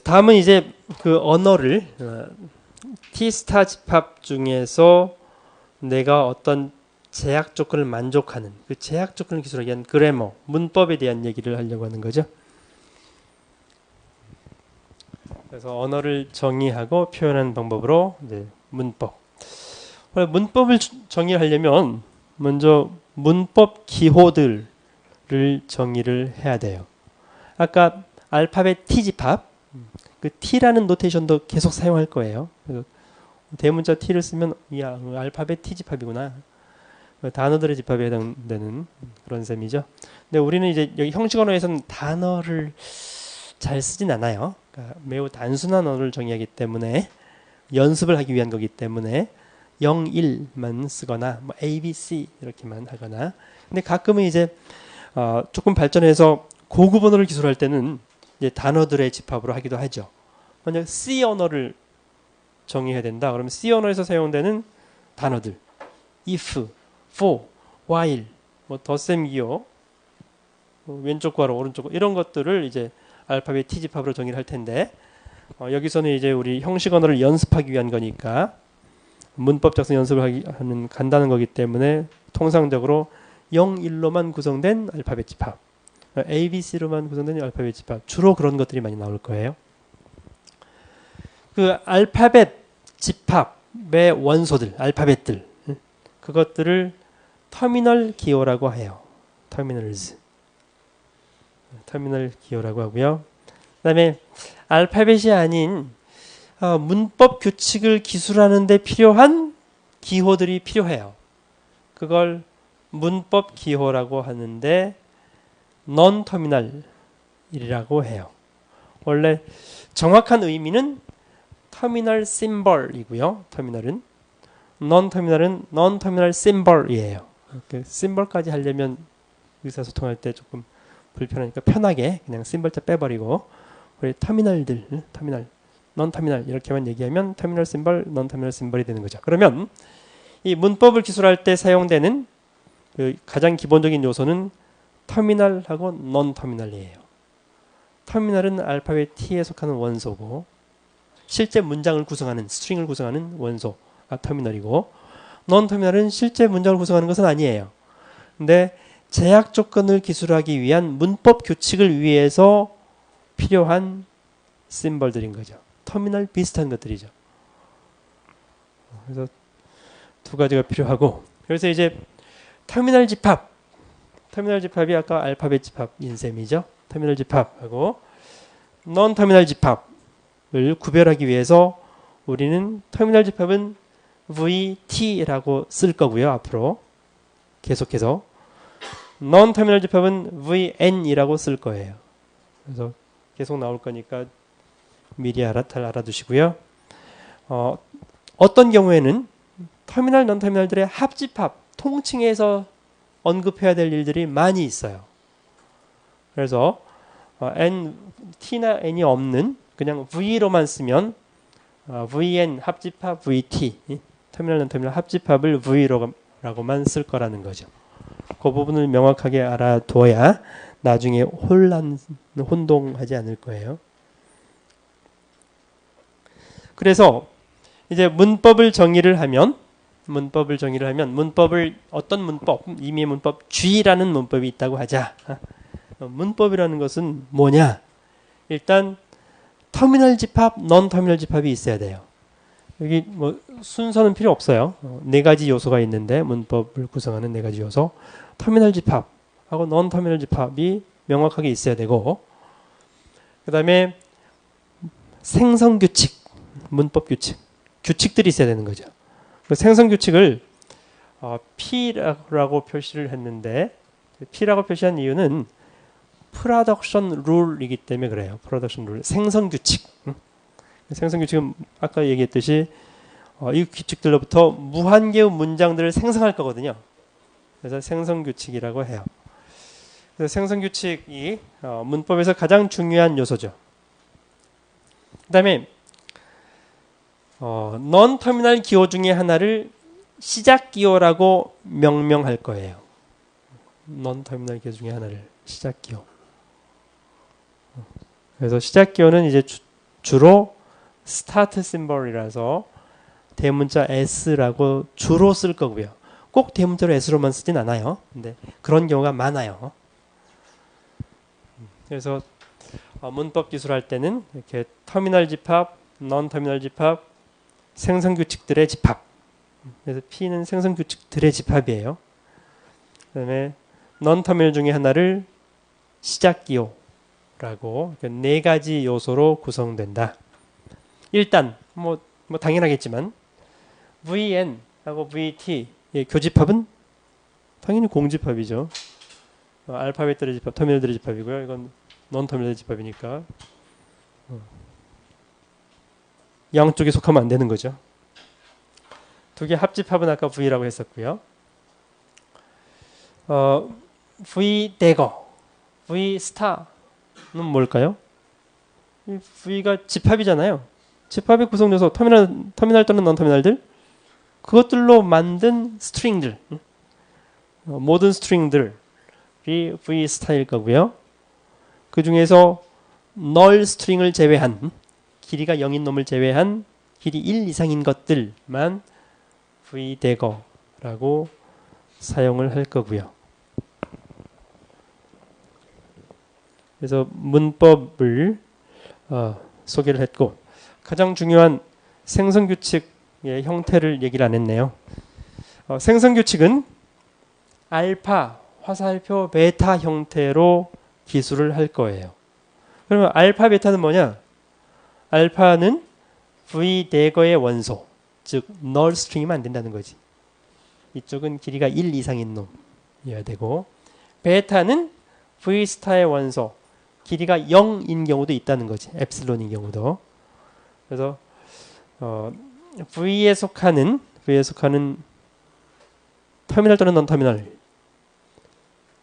다음은 이제 그 언어를 T-스타 집합 중에서 내가 어떤 제약 조건을 만족하는 그 제약 조건을 기술하기 위한 그래머, 문법에 대한 얘기를 하려고 하는 거죠. 그래서 언어를 정의하고 표현하는 방법으로 이제 문법. 문법을 정의하려면 먼저 문법 기호들을 정의를 해야 돼요. 아까 알파벳 T 집합, 그 T라는 노테이션도 계속 사용할 거예요. 대문자 T를 쓰면 야, 알파벳 T 집합이구나. 단어들의 집합에 해당되는 그런 셈이죠. 근데 우리는 이제 여기 형식 언어에서는 단어를 잘 쓰진 않아요. 그러니까 매우 단순한 언어를 정의하기 때문에 연습을 하기 위한 거기 때문에 0, 1만 쓰거나 뭐 A, B, C 이렇게만 하거나. 근데 가끔은 이제 조금 발전해서 고급 언어를 기술할 때는 이제 단어들의 집합으로 하기도 하죠. 만약 C 언어를 정의해야 된다. 그러면 C 언어에서 사용되는 단어들, if, for, while, 뭐 덧셈 기호, 왼쪽 괄호, 오른쪽 괄호 이런 것들을 이제 알파벳 T 집합으로 정의를 할 텐데 여기서는 이제 우리 형식 언어를 연습하기 위한 거니까 문법 작성 연습을 하는 간단한 거기 때문에 통상적으로 0, 1로만 구성된 알파벳 집합, A, B, C로만 구성된 알파벳 집합, 주로 그런 것들이 많이 나올 거예요. 그 알파벳 집합의 원소들, 알파벳들, 그것들을 터미널 기호라고 해요. 터미널즈. 터미널 기호라고 하고요. 그 다음에 알파벳이 아닌 문법 규칙을 기술하는 데 필요한 기호들이 필요해요. 그걸 문법 기호라고 하는데 non 터미널이라고 해요. 원래 정확한 의미는 터미널 심벌이고요. 터미널은 non 터미널 심벌이에요. 그 심벌까지 하려면 의사소통할 때 조금 불편하니까 편하게 그냥 심벌자 빼버리고 우리 터미널들, 터미널, non 터미널 이렇게만 얘기하면 터미널 심벌, non 터미널 심벌이 되는 거죠. 그러면 이 문법을 기술할 때 사용되는 그 가장 기본적인 요소는 터미널하고 non 터미널이에요. 터미널은 알파벳 T에 속하는 원소고 실제 문장을 구성하는 스트링을 구성하는 원소가 터미널이고 non 터미널은 실제 문장을 구성하는 것은 아니에요. 근데 제약 조건을 기술하기 위한 문법 규칙을 위해서 필요한 심벌들인 거죠. 터미널 비슷한 것들이죠. 그래서 두 가지가 필요하고 그래서 이제 터미널 집합이 아까 알파벳 집합인 셈이죠. 터미널 집합하고 non 터미널 집합을 구별하기 위해서 우리는 터미널 집합은 VT라고 쓸 거고요. 앞으로 계속해서 non 터미널 집합은 VN이라고 쓸 거예요. 그래서 계속 나올 거니까 미리 잘 알아두시고요. 어떤 경우에는 터미널, non 터미널들의 합집합, 통칭해서 언급해야 될 일들이 많이 있어요. 그래서 T나 N이 없는 그냥 V로만 쓰면 VN 합집합 VT, 터미널, non 터미널 합집합을 V로만 쓸 거라는 거죠. 그 부분을 명확하게 알아둬야 나중에 혼동하지 않을 거예요. 그래서 이제 문법을 정의를 하면 어떤 문법, 임의의 문법 G라는 문법이 있다고 하자. 문법이라는 것은 뭐냐? 일단 터미널 집합, non 터미널 집합이 있어야 돼요. 여기 뭐 순서는 필요 없어요. 네 가지 요소가 있는데 문법을 구성하는 네 가지 요소. 터미널 집합하고 non 터미널 집합이 명확하게 있어야 되고 그다음에 생성 규칙, 문법 규칙들이 있어야 되는 거죠. 그 생성 규칙을 P라고 표시를 했는데 P라고 표시한 이유는 프로덕션 룰이기 때문에 그래요. 프로덕션 룰, 생성 규칙. 생성 규칙은 아까 얘기했듯이 이 규칙들로부터 무한개의 문장들을 생성할 거거든요. 그래서 생성 규칙이라고 해요. 그래서 생성 규칙이 문법에서 가장 중요한 요소죠. 그다음에 non 터미널 기호 중에 하나를 시작 기호라고 명명할 거예요. non 터미널 기호 중에 하나를 시작 기호. 그래서 시작 기호는 이제 주로 스타트 심볼이라서 대문자 S라고 주로 쓸 거고요. 꼭 대문자로 S로만 쓰진 않아요. 근데 그런 경우가 많아요. 그래서 문법 기술할 때는 이렇게 터미널 집합, non 터미널 집합, 생성 규칙들의 집합. 그래서 P는 생성 규칙들의 집합이에요. 그다음에 non 터미널 중에 하나를 시작 기호라고 네 가지 요소로 구성된다. 일단 뭐 당연하겠지만 VN하고 VT 의 교집합은 당연히 공집합이죠. 알파벳들의 집합, 터미널들의 집합이고요. 이건 non 터미널의 집합이니까 양쪽에 속하면 안 되는 거죠. 두 개 합집합은 아까 V라고 했었고요. V 대거, V 스타는 뭘까요? 이 V가 집합이잖아요. 집합의 구성요소 터미널 또는 non 터미널들 그것들로 만든 스트링들 모든 스트링들이 V 스타일 거고요. 그 중에서 null 스트링을 제외한 길이가 0인 놈을 제외한 길이 1 이상인 것들만 V 대거라고 사용을 할 거고요. 그래서 문법을 소개를 했고 가장 중요한 생성규칙의 형태를 얘기를 안 했네요. 생성규칙은 알파, 화살표, 베타 형태로 기술을 할 거예요. 그러면 알파, 베타는 뭐냐? 알파는 V 대거의 원소, 즉 null 스트링이면 안 된다는 거지. 이쪽은 길이가 1 이상인 놈이어야 되고 베타는 V 스타의 원소, 길이가 0인 경우도 있다는 거지. 엡실론인 경우도. 그래서 V에 속하는 터미널 또는 non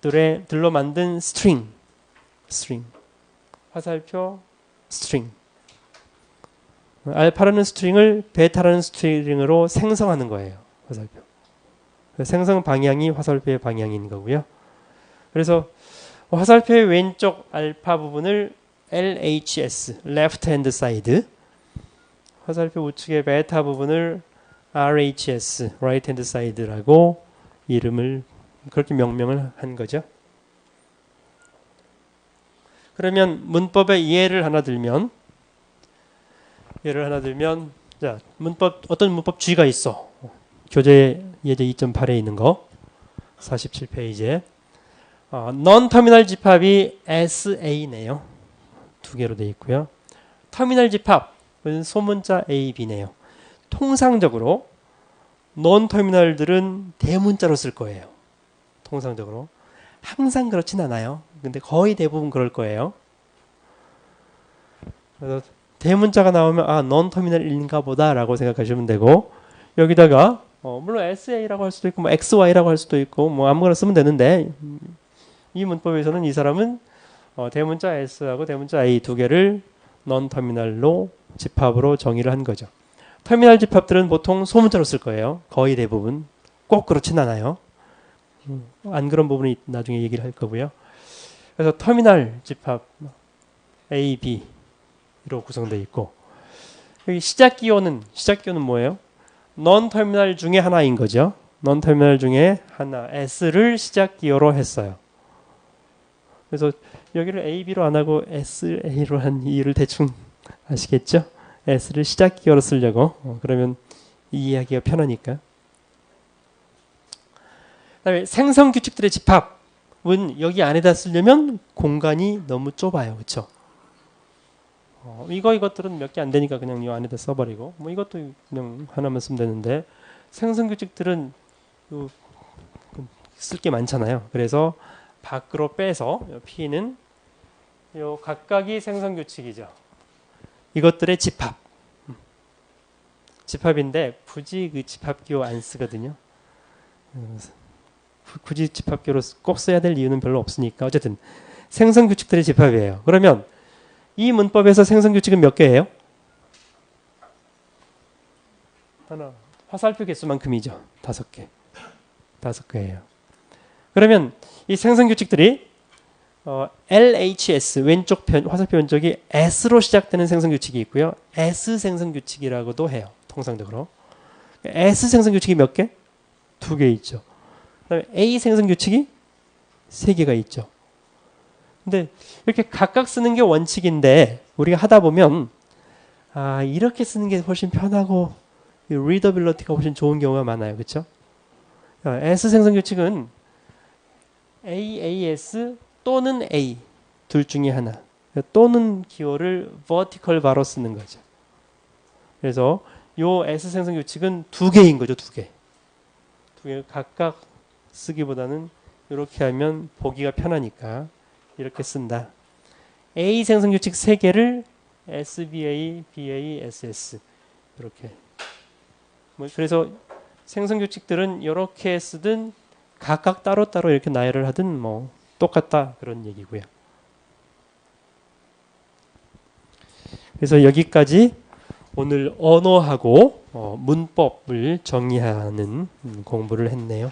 터미널들로 만든 스트링, 화살표, 스트링. 알파라는 스트링을 베타라는 스트링으로 생성하는 거예요. 화살표. 생성 방향이 화살표의 방향인 거고요. 그래서 화살표의 왼쪽 알파 부분을 LHS, Left Hand Side, 화살표 우측의 베타 부분을 RHS, Right Hand Side라고 이름을 그렇게 명명을 한 거죠. 그러면 문법의 예를 하나 들면 자, 어떤 문법 G가 있어. 교재 예제 2.8에 있는 거 47페이지에 non 터미널 집합이 SA네요. 두 개로 되어 있고요. 터미널 집합은 소문자 A, B네요. 통상적으로 non 터미널들은 대문자로 쓸 거예요. 통상적으로. 항상 그렇진 않아요. 근데 거의 대부분 그럴 거예요. 그래서 대문자가 나오면 non 터미널인가 보다라고 생각하시면 되고 여기다가 물론 SA라고 할 수도 있고 뭐 XY라고 할 수도 있고 뭐 아무거나 쓰면 되는데 이 문법에서는 이 사람은 대문자 S하고 대문자 A 두 개를 non 터미널로 집합으로 정의를 한 거죠. 터미널 집합들은 보통 소문자로 쓸 거예요. 거의 대부분. 꼭 그렇진 않아요. 안 그런 부분이 나중에 얘기를 할 거고요. 그래서 터미널 집합 A, B로 구성되어 있고 여기 시작 기호는 뭐예요? non 터미널 중에 하나인 거죠. non 터미널 중에 하나 S를 시작 기호로 했어요. 그래서 여기를 A, B로 안 하고 S, A로 한 이유를 대충 아시겠죠? S를 시작 기호로 쓰려고. 그러면 이해하기가 편하니까. 그다음에 생성 규칙들의 집합은 여기 안에다 쓰려면 공간이 너무 좁아요. 그렇죠? 이것들은 몇 개 안 되니까 그냥 이 안에다 써버리고 뭐 이것도 그냥 하나만 쓰면 되는데 생성 규칙들은 쓸 게 많잖아요. 그래서 밖으로 빼서 P는 요 각각이 생성 규칙이죠. 이것들의 집합인데 굳이 그 집합기호 안 쓰거든요. 굳이 집합기호로 꼭 써야 될 이유는 별로 없으니까 어쨌든 생성 규칙들의 집합이에요. 그러면 이 문법에서 생성 규칙은 몇 개예요? 하나. 화살표 개수만큼이죠. 5개. 5개예요. 그러면 이 생성 규칙들이 LHS 왼쪽 화살표 왼쪽이 S로 시작되는 생성 규칙이 있고요. S 생성 규칙이라고도 해요. 통상적으로. S 생성 규칙이 몇 개? 2개 있죠. 그다음에 A 생성 규칙이 3개가 있죠. 근데 이렇게 각각 쓰는 게 원칙인데 우리가 하다 보면 이렇게 쓰는 게 훨씬 편하고 리더빌리티가 훨씬 좋은 경우가 많아요. 그렇죠? S 생성 규칙은 AAS 또는 A 둘 중에 하나 또는 기호를 vertical 바로 쓰는 거죠. 그래서 요 S 생성 규칙은 2개인 거죠. 2개. 2개 각각 쓰기보다는 이렇게 하면 보기가 편하니까 이렇게 쓴다. A 생성 규칙 3개를 SBA, BA, SS 이렇게. 그래서 생성 규칙들은 이렇게 쓰든 각각 따로따로 이렇게 나열을 하든 뭐 똑같다 그런 얘기고요. 그래서 여기까지 오늘 언어하고 문법을 정의하는 공부를 했네요.